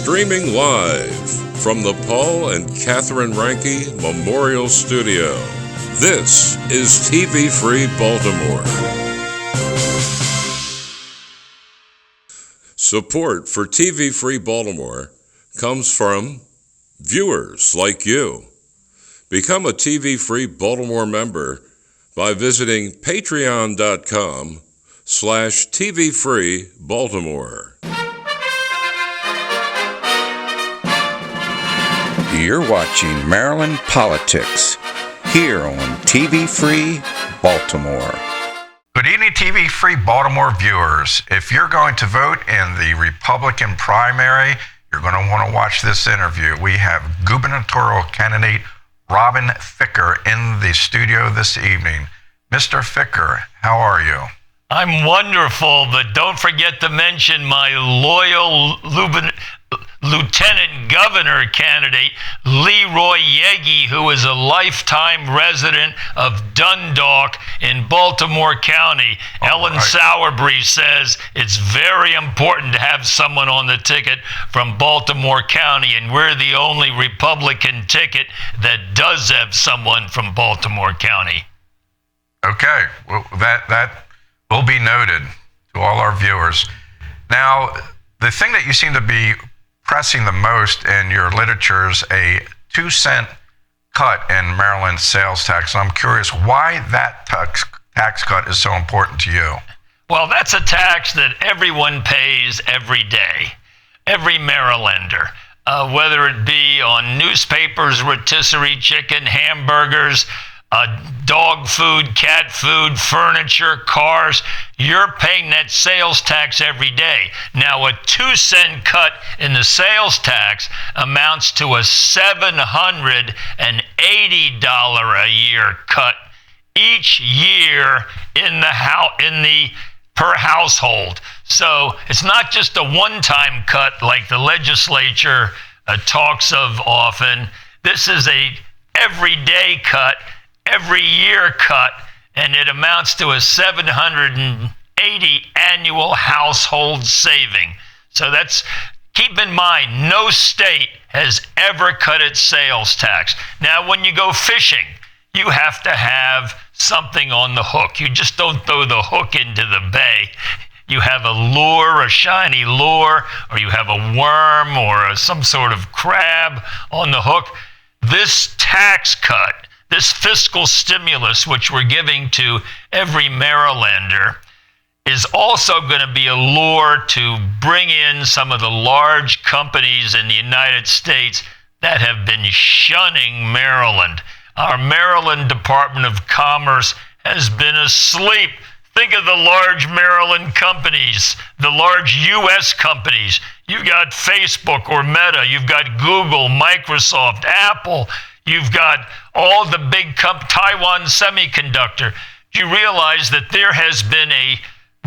Streaming live from the Paul and Catherine Ranke Memorial Studio. This is TV Free Baltimore. Support for TV Free Baltimore comes from viewers like you. Become a TV Free Baltimore member by visiting patreon.com/TV Free Baltimore. You're watching Maryland Politics here on TV Free Baltimore. Good evening, TV Free Baltimore viewers. If you're going to vote in the Republican primary, you're going to want to watch this interview. We have gubernatorial candidate Robin Ficker in the studio this evening. Mr. Ficker, how are you? I'm wonderful, but don't forget to mention my loyal Lieutenant Governor candidate, Leroy Yegi, who is a lifetime resident of Dundalk in Baltimore County. Ellen Sowerby says it's very important to have someone on the ticket from Baltimore County, and we're the only Republican ticket that does have someone from Baltimore County. Okay, well, that will be noted to all our viewers. Now, the thing that you seem to be pressing the most in your literature is a 2-cent cut in Maryland sales tax. And I'm curious why that tax cut is so important to you. Well, that's a tax that everyone pays every day, every Marylander, whether it be on newspapers, rotisserie chicken, hamburgers, dog food, cat food, furniture, cars. You're paying that sales tax every day. Now, a 2-cent cut in the sales tax amounts to a $780 a year cut each year in the per household. So it's not just a one-time cut like the legislature talks of often. This is a everyday cut, every year cut, and it amounts to a $780 annual household saving. So keep in mind, no state has ever cut its sales tax. Now, when you go fishing, you have to have something on the hook. You just don't throw the hook into the bay. You have a lure, a shiny lure, or you have a worm or some sort of crab on the hook. This tax cut, this fiscal stimulus, which we're giving to every Marylander, is also going to be a lure to bring in some of the large companies in the United States that have been shunning Maryland. Our Maryland Department of Commerce has been asleep. Think of the large Maryland companies, the large U.S. companies. You've got Facebook or Meta. You've got Google, Microsoft, Apple. You've got all the big Taiwan Semiconductor. Do you realize that there has been a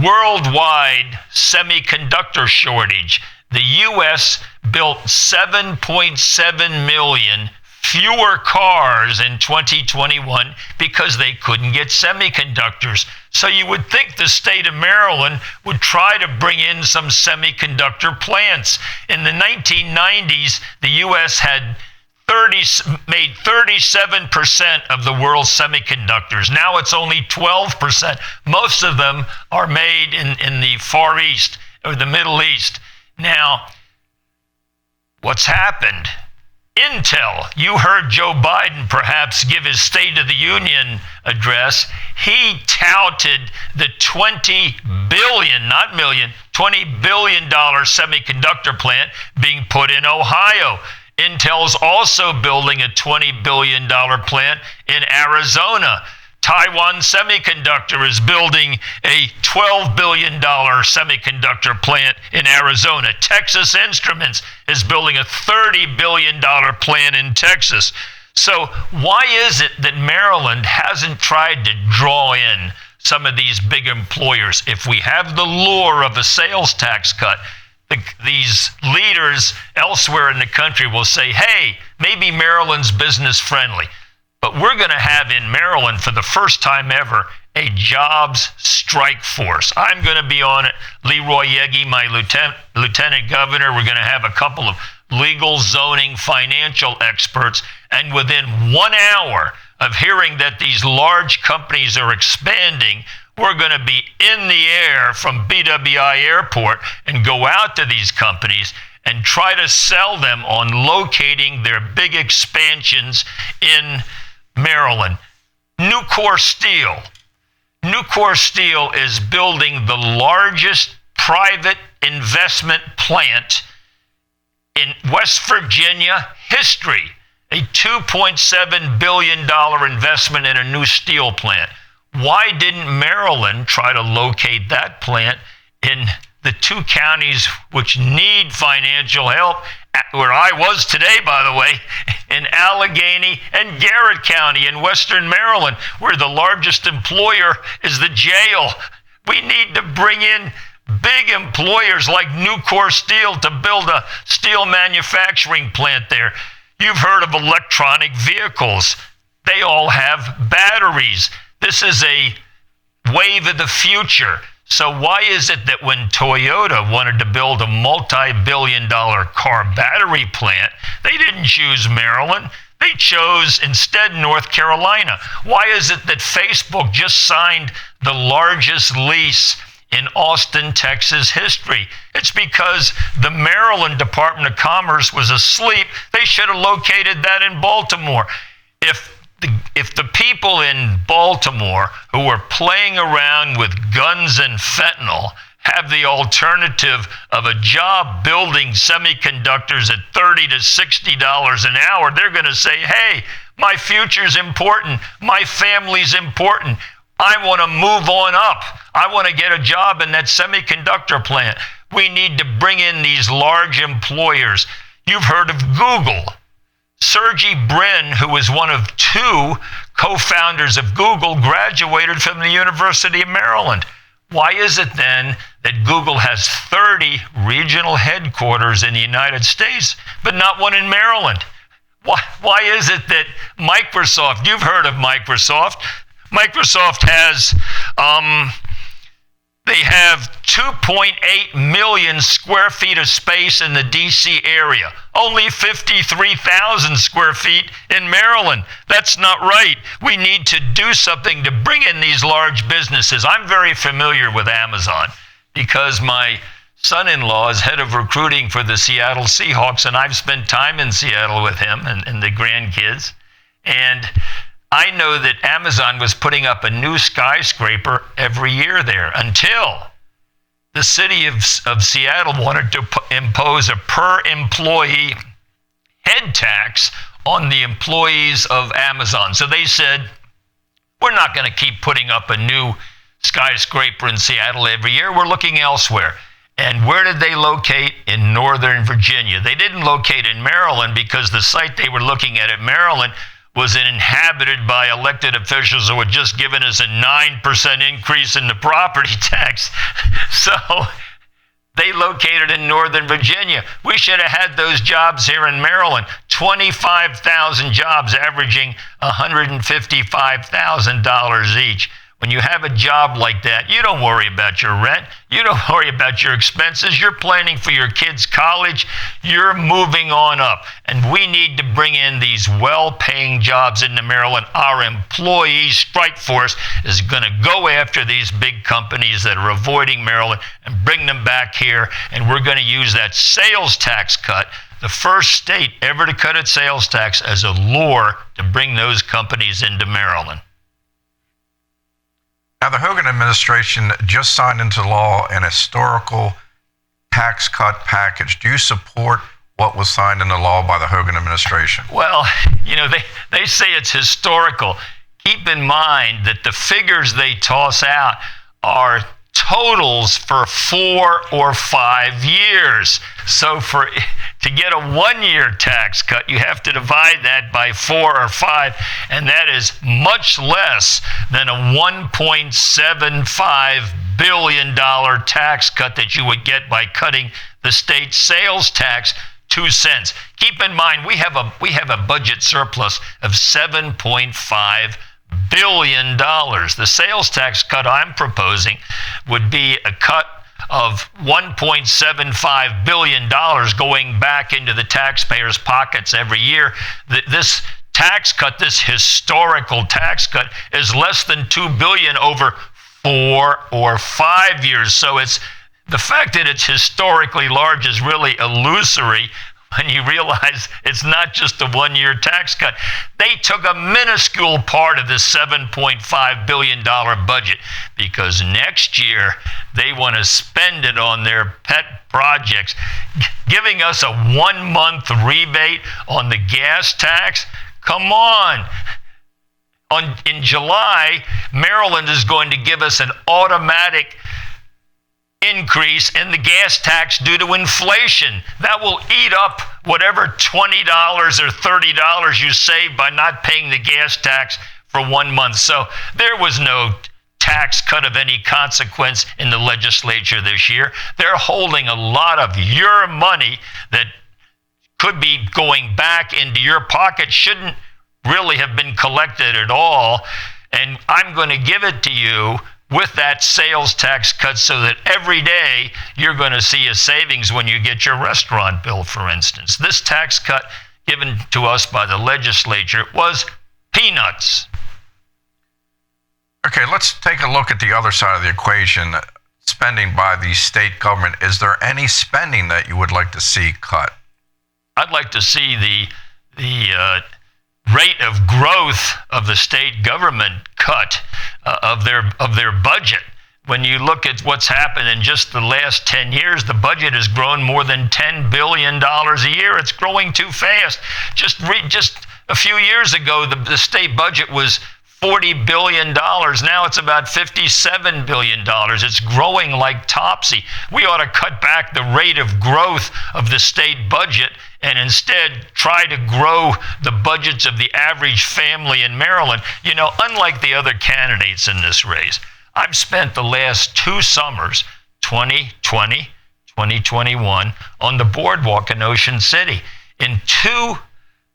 worldwide semiconductor shortage? The U.S. built 7.7 million fewer cars in 2021 because they couldn't get semiconductors. So you would think the state of Maryland would try to bring in some semiconductor plants. In the 1990s, the U.S. had made 37% of the world's semiconductors. Now it's only 12%. Most of them are made in the Far East or the Middle East. Now, what's happened? Intel, you heard Joe Biden perhaps give his State of the Union address. He touted the $20 billion, not million, $20 billion semiconductor plant being put in Ohio. Intel's also building a $20 billion plant in Arizona. Taiwan Semiconductor is building a $12 billion semiconductor plant in Arizona. Texas Instruments is building a $30 billion plant in Texas. So why is it that Maryland hasn't tried to draw in some of these big employers? If we have the lure of a sales tax cut, these leaders elsewhere in the country will say, hey, maybe Maryland's business friendly. But we're going to have in Maryland, for the first time ever, a jobs strike force. I'm going to be on it. Leroy Yegi, my lieutenant governor, we're going to have a couple of legal, zoning, financial experts, and within 1 hour of hearing that these large companies are expanding, we're going to be in the air from BWI Airport and go out to these companies and try to sell them on locating their big expansions in Maryland. Nucor Steel. Nucor Steel is building the largest private investment plant in West Virginia history, a $2.7 billion investment in a new steel plant. Why didn't Maryland try to locate that plant in the two counties which need financial help, where I was today, by the way, in Allegheny and Garrett County in Western Maryland, where the largest employer is the jail? We need to bring in big employers like Nucor Steel to build a steel manufacturing plant there. You've heard of electronic vehicles. They all have batteries. This is a wave of the future. So why is it that when Toyota wanted to build a multi-billion-dollar car battery plant, they didn't choose Maryland? They chose instead North Carolina. Why is it that Facebook just signed the largest lease in Austin, Texas history? It's because the Maryland Department of Commerce was asleep. They should have located that in Baltimore. If the people in Baltimore who were playing around with guns and fentanyl have the alternative of a job building semiconductors at $30 to $60 an hour, they're going to say, hey, my future's important. My family's important. I want to move on up. I want to get a job in that semiconductor plant. We need to bring in these large employers. You've heard of Google. Sergey Brin, who was one of two co-founders of Google, graduated from the University of Maryland. Why is it then that Google has 30 regional headquarters in the United States, but not one in Maryland? Why is it that Microsoft, you've heard of Microsoft, Microsoft has, they have 2.8 million square feet of space in the DC area. Only 53,000 square feet in Maryland. That's not right. We need to do something to bring in these large businesses. I'm very familiar with Amazon because my son-in-law is head of recruiting for the Seattle Seahawks, and I've spent time in Seattle with him and the grandkids. And I know that Amazon was putting up a new skyscraper every year there until the city of Seattle wanted to impose a per employee head tax on the employees of Amazon. So they said, we're not going to keep putting up a new skyscraper in Seattle every year. We're looking elsewhere. And where did they locate? In Northern Virginia. They didn't locate in Maryland because the site they were looking at Maryland was inhabited by elected officials who had just given us a 9% increase in the property tax. So they located in Northern Virginia. We should have had those jobs here in Maryland. 25,000 jobs averaging $155,000 each. When you have a job like that, you don't worry about your rent. You don't worry about your expenses. You're planning for your kids' college. You're moving on up. And we need to bring in these well-paying jobs into Maryland. Our employee strike force is going to go after these big companies that are avoiding Maryland and bring them back here. And we're going to use that sales tax cut, the first state ever to cut its sales tax, as a lure to bring those companies into Maryland. Now, the Hogan administration just signed into law an historical tax cut package. Do you support what was signed into law by the Hogan administration? Well, you know, they say it's historical. Keep in mind that the figures they toss out are totals for 4 or 5 years. So to get a 1-year tax cut, you have to divide that by 4 or 5, and that is much less than a $1.75 billion tax cut that you would get by cutting the state sales tax 2 cents. Keep in mind, we have a budget surplus of $7.5 billion. The sales tax cut I'm proposing would be a cut of $1.75 billion going back into the taxpayers' pockets every year. This tax cut, this historical tax cut, is less than $2 billion over 4 or 5 years. So it's the fact that it's historically large is really illusory when you realize it's not just a one-year tax cut. They took a minuscule part of this $7.5 billion budget because next year they want to spend it on their pet projects, giving us a 1-month rebate on the gas tax. Come on. In July, Maryland is going to give us an automatic increase in the gas tax due to inflation. That will eat up whatever $20 or $30 you save by not paying the gas tax for 1 month. So there was no tax cut of any consequence in the legislature this year. They're holding a lot of your money that could be going back into your pocket, shouldn't really have been collected at all. And I'm going to give it to you with that sales tax cut so that every day you're going to see a savings when you get your restaurant bill, for instance. This tax cut given to us by the legislature was peanuts. Okay, let's take a look at the other side of the equation, spending by the state government. Is there any spending that you would like to see cut? I'd like to see the rate of growth of the state government cut of their budget. When you look at what's happened in just the last 10 years, the budget has grown more than $10 billion a year. It's growing too fast. Just a few years ago, the state budget was $40 billion. Now it's about $57 billion. It's growing like topsy. We ought to cut back the rate of growth of the state budget and instead try to grow the budgets of the average family in Maryland. You know, unlike the other candidates in this race, I've spent the last 2 summers, 2020, 2021, on the boardwalk in Ocean City. In 2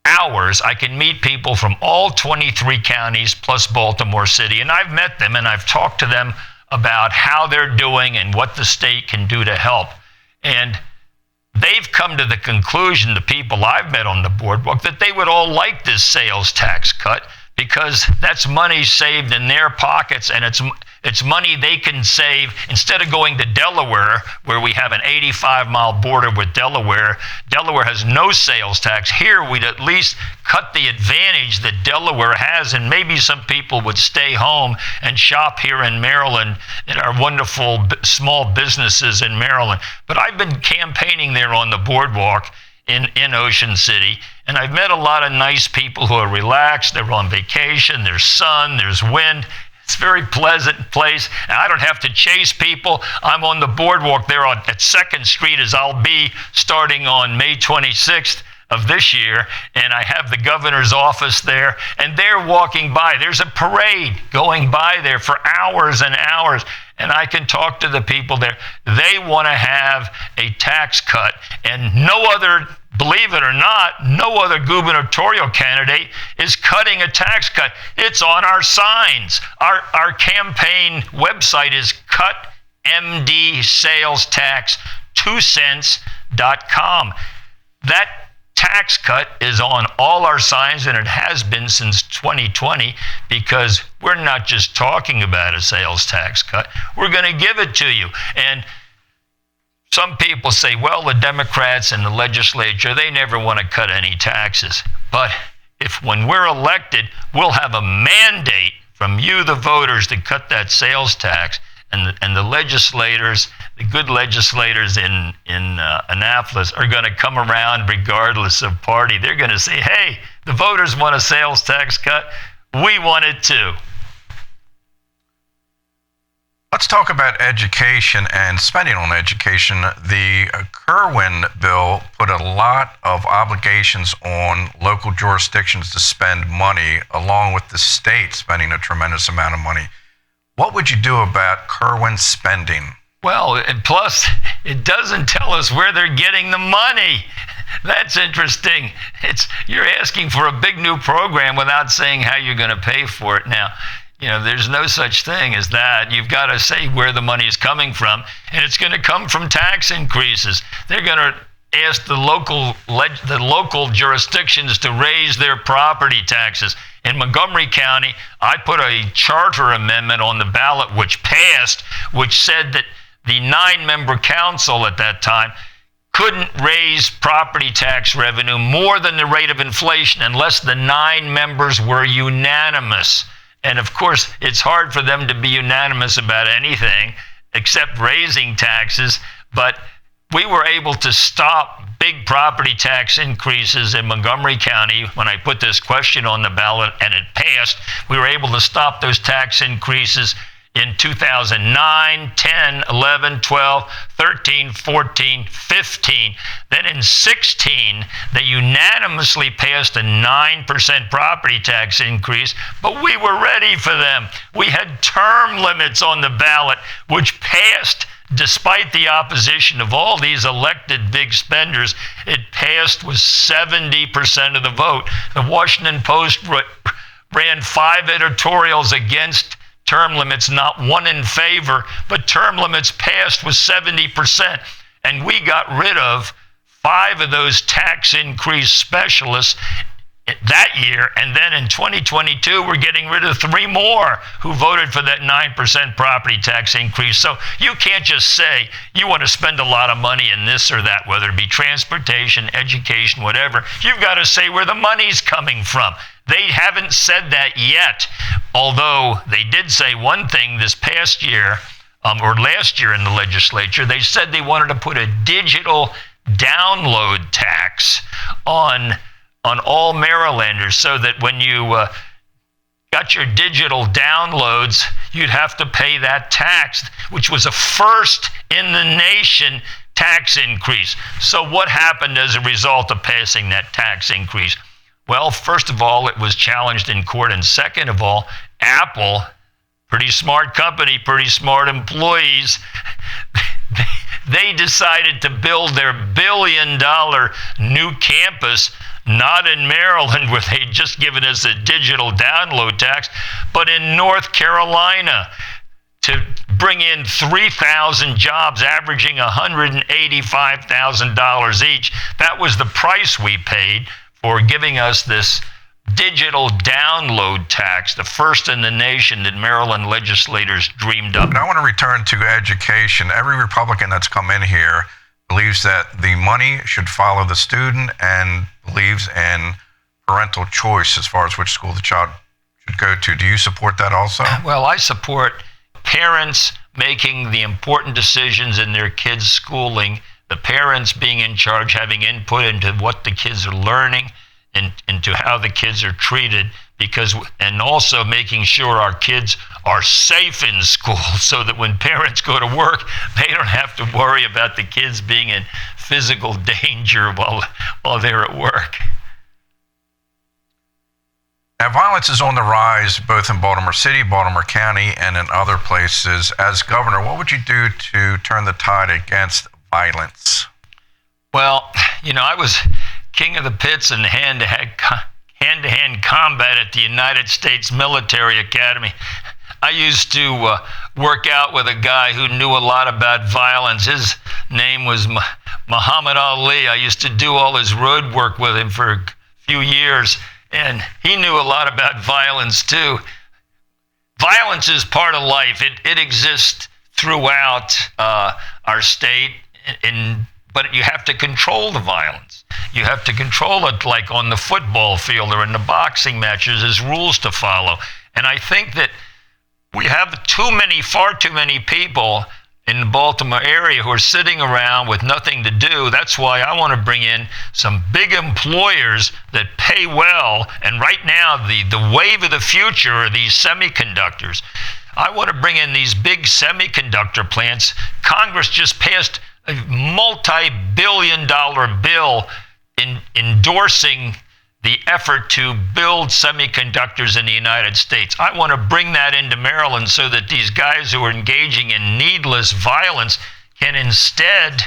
hours, I can meet people from all 23 counties plus Baltimore City, and I've met them and I've talked to them about how they're doing and what the state can do to help. And they've come to the conclusion, the people I've met on the boardwalk, that they would all like this sales tax cut because that's money saved in their pockets, and it's money they can save instead of going to Delaware, where we have an 85-mile border with Delaware. Delaware has no sales tax. Here, we'd at least cut the advantage that Delaware has, and maybe some people would stay home and shop here in Maryland in our wonderful small businesses in Maryland. But I've been campaigning there on the boardwalk in Ocean City, and I've met a lot of nice people who are relaxed. They're on vacation. There's sun. There's wind. It's a very pleasant place. And I don't have to chase people. I'm on the boardwalk there at 2nd Street, as I'll be starting on May 26th of this year, and I have the governor's office there, and they're walking by. There's a parade going by there for hours and hours, and I can talk to the people there. They want to have a tax cut, and no other, believe it or not, no other gubernatorial candidate is cutting a tax cut. It's on our signs. Our campaign website is cutmdsalestax2cents.com. That tax cut is on all our signs, and it has been since 2020, because we're not just talking about a sales tax cut. We're going to give it to you. And some people say, well, the Democrats and the legislature, they never want to cut any taxes. But if when we're elected, we'll have a mandate from you, the voters, to cut that sales tax, and the legislators, the good legislators in Annapolis, are going to come around regardless of party. They're going to say, hey, the voters want a sales tax cut. We want it too. Let's talk about education and spending on education. The Kerwin bill put a lot of obligations on local jurisdictions to spend money, along with the state spending a tremendous amount of money. What would you do about Kerwin spending? Well, and plus, it doesn't tell us where they're getting the money. That's interesting. You're asking for a big new program without saying how you're going to pay for it. Now, there's no such thing as that. You've got to say where the money is coming from, and it's going to come from tax increases. They're going to ask the local jurisdictions to raise their property taxes. In Montgomery County, I put a charter amendment on the ballot which passed, which said that the 9-member council at that time couldn't raise property tax revenue more than the rate of inflation unless the 9 members were unanimous. And of course, it's hard for them to be unanimous about anything except raising taxes, but we were able to stop big property tax increases in Montgomery County. When I put this question on the ballot and it passed, we were able to stop those tax increases in 2009, 10, 11, 12, 13, 14, 15. Then in 16, they unanimously passed a 9% property tax increase, but we were ready for them. We had term limits on the ballot, which passed despite the opposition of all these elected big spenders. It passed with 70% of the vote. The Washington Post ran 5 editorials against term limits, not one in favor, but term limits passed with 70%. And we got rid of 5 of those tax increase specialists that year. And then in 2022, we're getting rid of 3 more who voted for that 9% property tax increase. So you can't just say you want to spend a lot of money in this or that, whether it be transportation, education, whatever. You've got to say where the money's coming from. They haven't said that yet, although they did say one thing this past year, or last year in the legislature. They said they wanted to put a digital download tax on all Marylanders, so that when you got your digital downloads, you'd have to pay that tax, which was a first in the nation tax increase. So what happened as a result of passing that tax increase? Well, first of all, it was challenged in court, and second of all, Apple, pretty smart company, pretty smart employees, they decided to build their $1 billion new campus not in Maryland, where they'd just given us a digital download tax, but in North Carolina, to bring in 3,000 jobs averaging $185,000 each. That was the price we paid for giving us this digital download tax, the first in the nation that Maryland legislators dreamed up. And I want to return to education. Every Republican that's come in here believes that the money should follow the student and believes in parental choice as far as which school the child should go to. Do you support that also? Well, I support parents making the important decisions in their kids' schooling, the parents being in charge, having input into what the kids are learning and into how the kids are treated, and also making sure our kids are safe in school, so that when parents go to work, they don't have to worry about the kids being in physical danger while they're at work. Now, violence is on the rise both in Baltimore City, Baltimore County, and in other places. As governor, what would you do to turn the tide against violence? Well, I was king of the pits in hand-to-hand combat at the United States Military Academy. I used to work out with a guy who knew a lot about violence. His name was Muhammad Ali. I used to do all his road work with him for a few years, and he knew a lot about violence too. Violence is part of life. It exists throughout our state, but you have to control the violence. You have to control it, like on the football field or in the boxing matches. There's rules to follow. And I think that we have far too many people in the Baltimore area who are sitting around with nothing to do. That's why I want to bring in some big employers that pay well. And right now, the wave of the future are these semiconductors. I want to bring in these big semiconductor plants. Congress just passed a multi-billion-dollar bill endorsing the effort to build semiconductors in the United States. I want to bring that into Maryland so that these guys who are engaging in needless violence can instead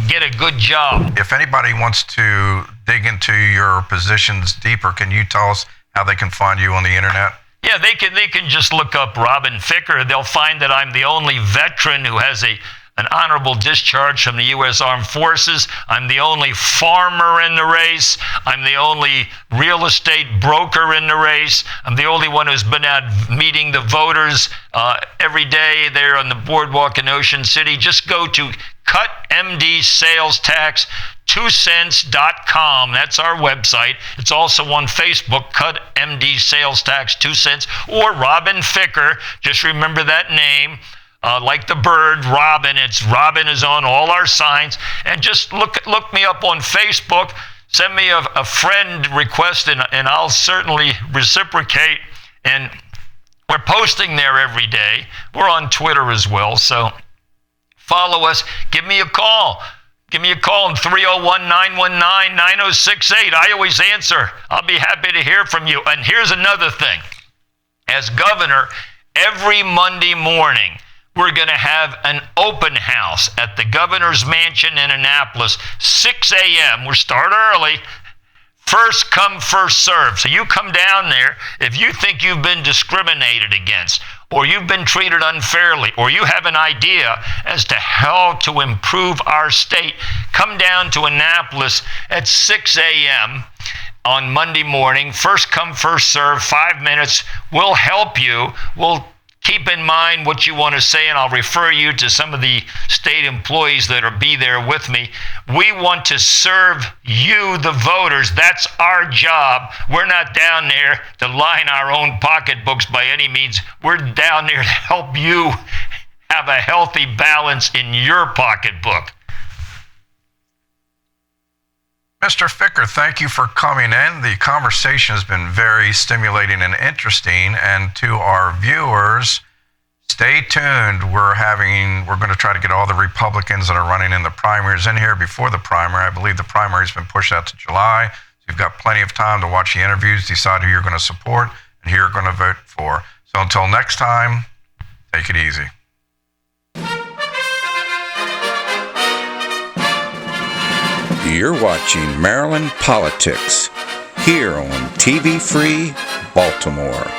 get a good job. If anybody wants to dig into your positions deeper, can you tell us how they can find you on the internet? Yeah, they can just look up Robin Ficker. They'll find that I'm the only veteran who has an honorable discharge from the U.S. Armed Forces. I'm the only farmer in the race. I'm the only real estate broker in the race. I'm the only one who's been out meeting the voters every day there on the boardwalk in Ocean City. Just go to cutmdsalestax2cents.com. That's our website. It's also on Facebook, Cut MD Sales Tax 2 cents, or Robin Ficker. Just remember that name. Like the bird, Robin. It's Robin is on all our signs. And just look me up on Facebook. Send me a friend request, and I'll certainly reciprocate. And we're posting there every day. We're on Twitter as well. So follow us. Give me a call. Give me a call on 301-919-9068. I always answer. I'll be happy to hear from you. And here's another thing. As governor, every Monday morning, we're going to have an open house at the governor's mansion in Annapolis, 6 a.m. We'll start early. First come, first serve. So you come down there. If you think you've been discriminated against, or you've been treated unfairly, or you have an idea as to how to improve our state, come down to Annapolis at 6 a.m. on Monday morning. First come, first serve, 5 minutes. We'll help you. We'll keep in mind what you want to say, and I'll refer you to some of the state employees that will be there with me. We want to serve you, the voters. That's our job. We're not down there to line our own pocketbooks by any means. We're down there to help you have a healthy balance in your pocketbook. Mr. Ficker, thank you for coming in. The conversation has been very stimulating and interesting. And to our viewers, stay tuned. We're going to try to get all the Republicans that are running in the primaries in here before the primary. I believe the primary has been pushed out to July. So you've got plenty of time to watch the interviews, decide who you're going to support and who you're going to vote for. So until next time, take it easy. You're watching Maryland Politics here on TV Free Baltimore.